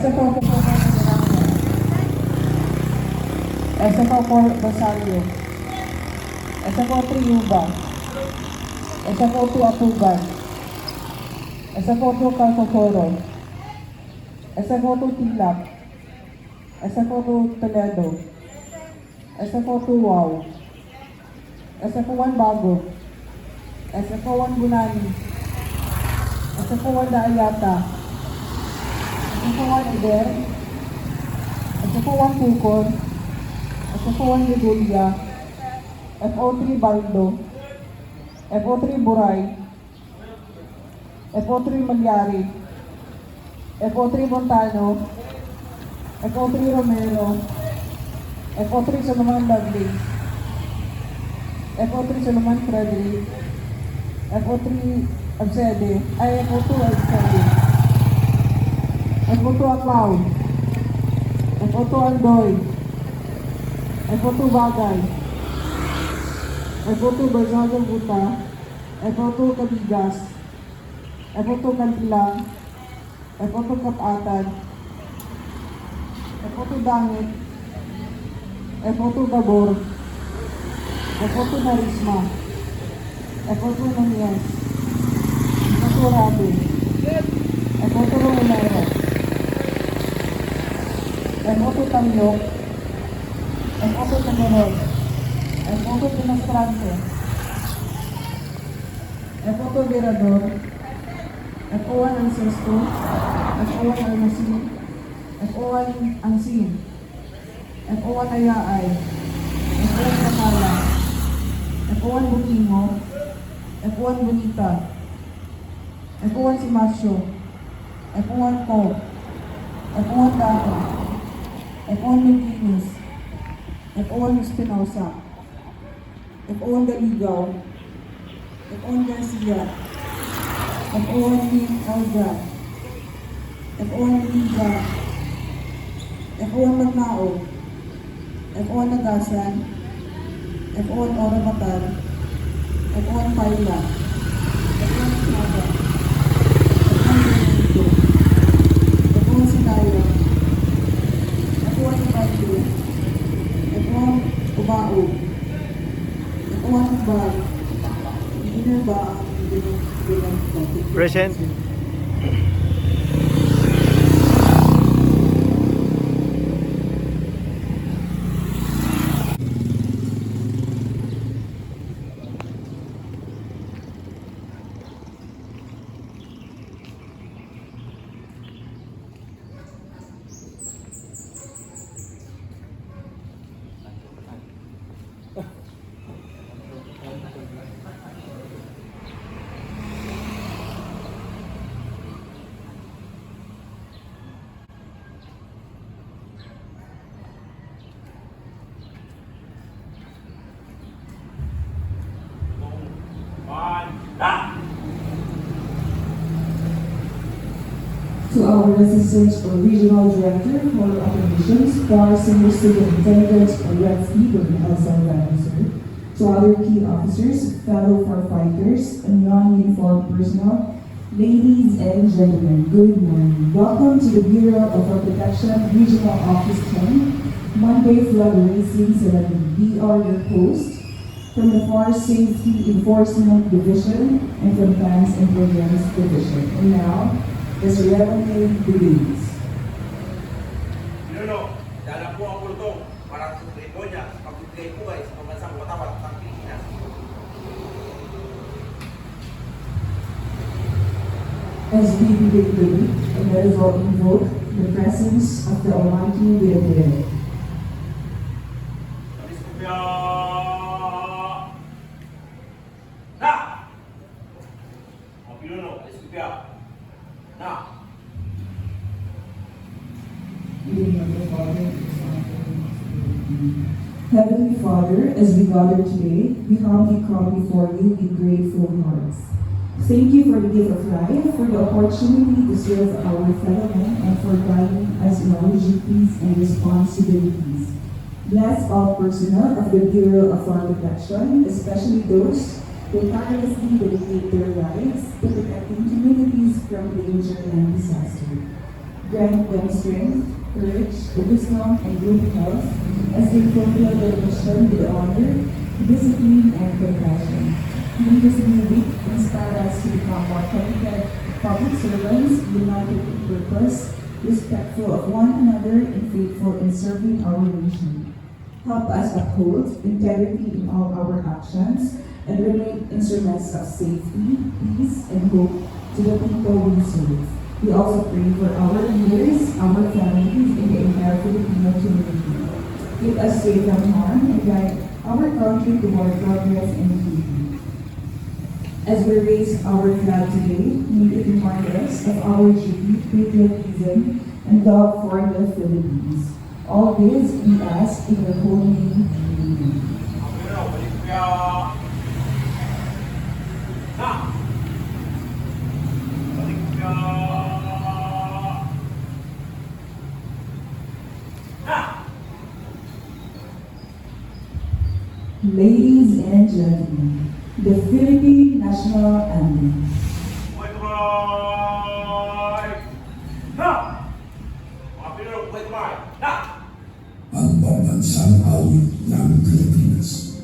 Ese fue un poco de ese fue por Rosario. Ese fue Triuba. Ese fue tu Apugan. Ese fue tu Calcocoro. Ese fue tu Tilap. Ese fue tu Toledo. Ese fue tu Wow. Ese fue Juan Bago. Ese fue Juan Bunani. Ese fue Juan Daayata. Ese fue Juan Eder. Ese fue Juan Pukor. Ese fue Juan Lidulia. FO3 Baldo. FO3 Buray. FO3 Malyari. FO3 Montano. FO3 Romero. FO3 Solomon Dudley. FO3 Solomon Frederick. FO3 Absede. Ay, FO2 Absede. FO2 Aclaw. FO2 Aldoy. FO2 Bagay. FO2 Berzago Buta. FO2 Kabigas. FO2 Kantilang. FO2 Kapatan. FO2 Dangit. FO2 Gabor. FO2 Narisma. FO2 Nunez. FO2 Rabi. FO2 Romero. FO2 Tamyok. FO2 Tamerol. FO2 Pinastrante. FO2 Virador. FO1 Ancesto. FO1 Almasin. FO1 Ansin. FO1 Ayaay. F1 Nakala. F1 Bukingo. F1 Bonita. F1 Simasyo. F1 Ko. F1 Dato. F1 Mintinis. F1 Espinosa. F1 Galigaw. F1 Garcia. F1 Lim Elga. F1 Liga. F1 Magnao. F1 Nagasan. F1 Oramatal. F1 Paila. F1 Saba. F1 Benito. F1 Sinayo. F1 Ipaito. F1 Ubao. F1 Ubal. Engineer ba ang Present. To our assistant or regional director for operations, FAR Senior Superintendent Oretzi El Salvador, to other key officers, fellow firefighters, and non-uniformed personnel, ladies and gentlemen, good morning. Welcome to the Bureau of Fire Protection Regional Office 10, Monday Flag Racing Ceremony. We are your host from the Fire Safety Enforcement Division and from Plans and Programs Division. And now, the ceremony begins. Pinuno, dala po ang kultong para sa Trigonia sa pagbibigay buhay sa pambansang watawat ng Pilipinas. As we begin the week, and let us all invoke the presence of the Almighty with a prayer. Aliskupya! Na! Ang Pinuno, Aliskupya! Na! Heavenly Father, as we gather today, we humbly come before you with grateful hearts. Thank you for the gift of life, for the opportunity to serve our fellow men, and for guiding us in our duties and responsibilities. Bless all personnel of the Bureau of Fire Protection, especially those who tirelessly dedicate their lives to protecting communities from danger and disaster. grant them strength, courage, wisdom, and good health as they fulfill their mission with honor, discipline, and compassion. May this new week inspire us to become more committed public servants, united in purpose, respectful of one another, and faithful in serving our nation. Help us uphold integrity in all our actions and remain instruments of safety, peace, and hope to the people we serve. We also pray for our leaders, our families, and the entire Filipino community. Keep us safe from harm and guide our country toward progress and unity. As we raise our flag today, may it remind us of our duty, patriotism, and love for the Philippines. All this we ask in your holy name. Amen. Pero, balik kaya. Na! Balik kaya. Na! Ladies and gentlemen, the Philippine National Anthem. Buhay tumay! Na! Mga Pilipino, buhay tumay! Na! Ang pambansang awit ng Pilipinas.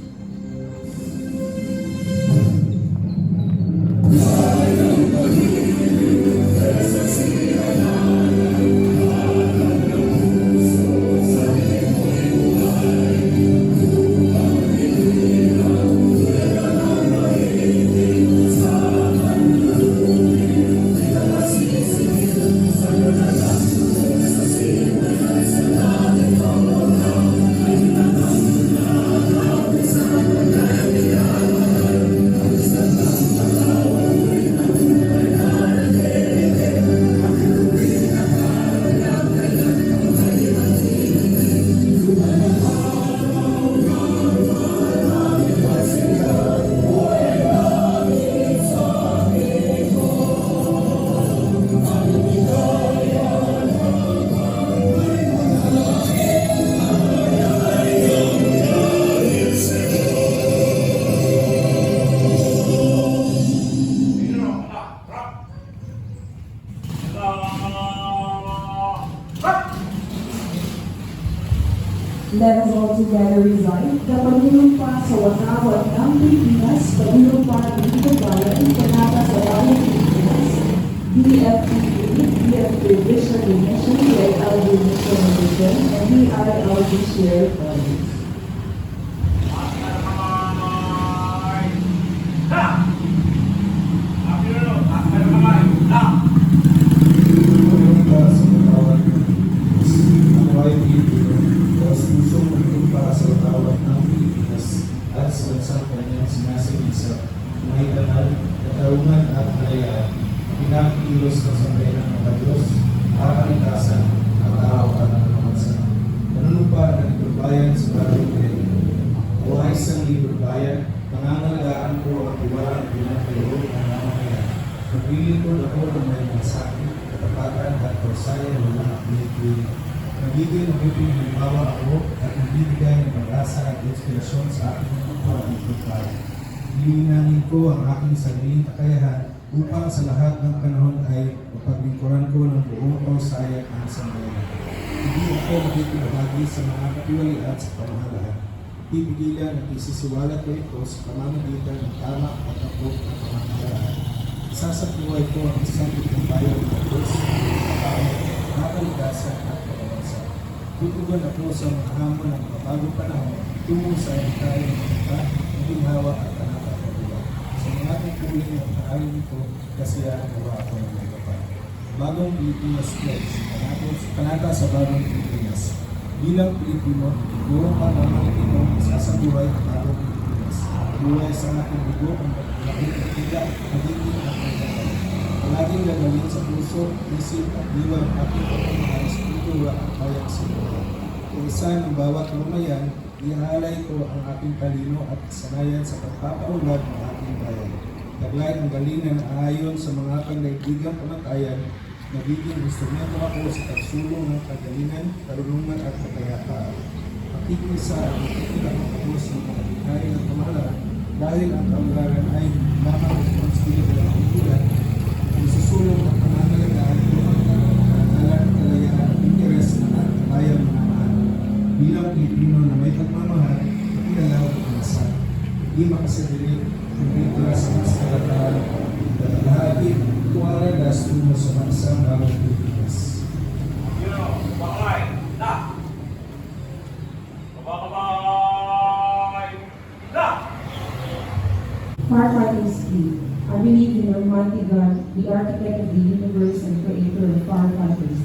Pilipino, na! Rap! Rap! Let us all together recite the panunumpa sa watawat ng Pilipinas, panunumpa ng Itabayan, panata sa Bayan Pilipinas, DFPA, DFPA Vision and Mission, DILG Mission and Vision, and DILG Shared Values. Pinakilos ng sambayan ng mga Diyos, kakalikasan at araw-araw ng bansa. Nanunumpa ng liburbayan sa bagong Pilipino. Buhay sa liburbayan, pangangalagaan ko ang tiwalang pinagkaloob ng mamamayan. Maglilingkod ako ng may malasakit, katapatan at kausaya ng mga Pilipino. Nagiging mabuting halimbawa ako at nagbibigay ng pag-asa at inspirasyon sa aking mga liburbayan. Hilinangin ko ang aking sariling kakayahan upang sa lahat ng panahon ay mapaglingkuran ko ng buong kausaya ng sambayanan. Hindi ako makikibahagi sa mga katiwalian sa pamahalahan. Pipigilan at isisiwalat ko ito sa pamamagitan ng tama at takot ng pamahalahan. Isasabuhay ko ang isang ng bayan ng Diyos, kakalikasan at pagkabansa. Tutugan ako sa mga hamon ng mabagong panahon tungo sa entire ng mga ginhawa at panapagpabuhay. Sa mga tungkulin ng kaayon nito, kasi nawa ako ng may kapal. Bagong Pilipinas Pledge, panata sa Bagong Pilipinas. Bilang Pilipino, buong pamamagitan mo sasabuhay ang Bagong Pilipinas. Buhay sa aking dugo ang nakikita, magiging at magkakaroon. Palaging gagawin sa puso, isip at diwa ang aking pagmamahal sa kultura at bayak sa buhay. Kung isa ng bawat mamayan, iaalay ko ang aking talino at sanayan sa pagpapaunlad ng aking bayan. Taglay ang galingan ayon sa mga panlaibigang pamatayan, nagiging instrumento ako sa pagsulong ng kagalingan, karunungan at kapayapaan. Makikisa at makikilakot ako sa mga bigay ng pamahalaan dahil ang kaunlaran ay lamang responsibilidad ng ilan, ang susulong ng pangangalagaan ko ang karangalan di makasadili dito sa mas kalatahan lahati tuwara das tungo sa bansang bagong Pilipinas. Bangay na! Kabakabay na! Firefighting skill. I believe in Almighty God, the architect of the universe and creator of firefighters.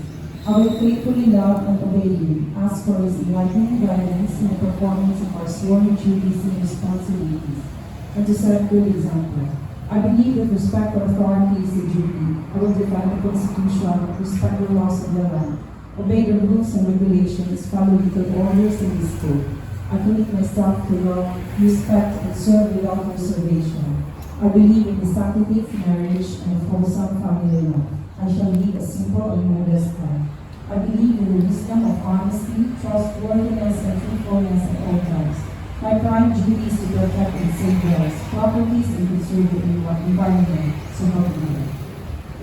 I will faithfully love and obey Him, ask for His enlightening guidance in the performance of our sworn duties and responsibilities, and to set a good example. I believe that respect for authority is a duty. I will defend the Constitution, respect the laws of the land, obey the rules and regulations, follow legal orders and this code. I commit myself to love, respect, and serve without reservation. I believe in the sanctity of marriage and of wholesome family life. I shall lead a simple and modest life. I believe in the wisdom of honesty, trustworthiness, and truthfulness at all times. My prime duty is to protect and save lives, properties, and conserve the environment, so help me God.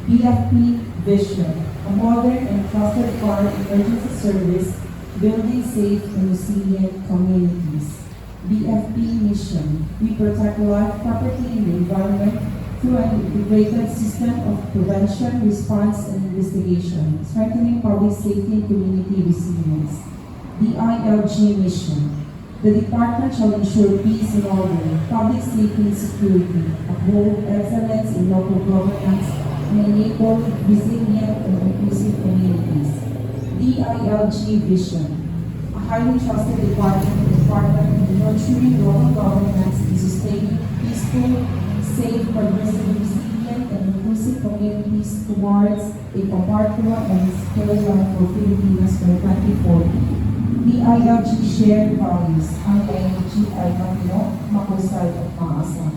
BFP Vision, a modern and trusted fire emergency service, building safe and resilient communities. BFP Mission, we protect life, property, and the environment through an integrated system of prevention, response, and investigation, strengthening public safety and community resilience. DILG Mission, the department shall ensure peace and order, public safety and security, uphold excellence in local governance, and enable resilient and inclusive communities. DILG Vision, a highly trusted department in nurturing local governance and sustaining peaceful, safe, progressive, resilient, and inclusive communities towards a compartmental and scale life for Filipinas by 2040. DILG shared values ang energy ay matino, makusay at maasam.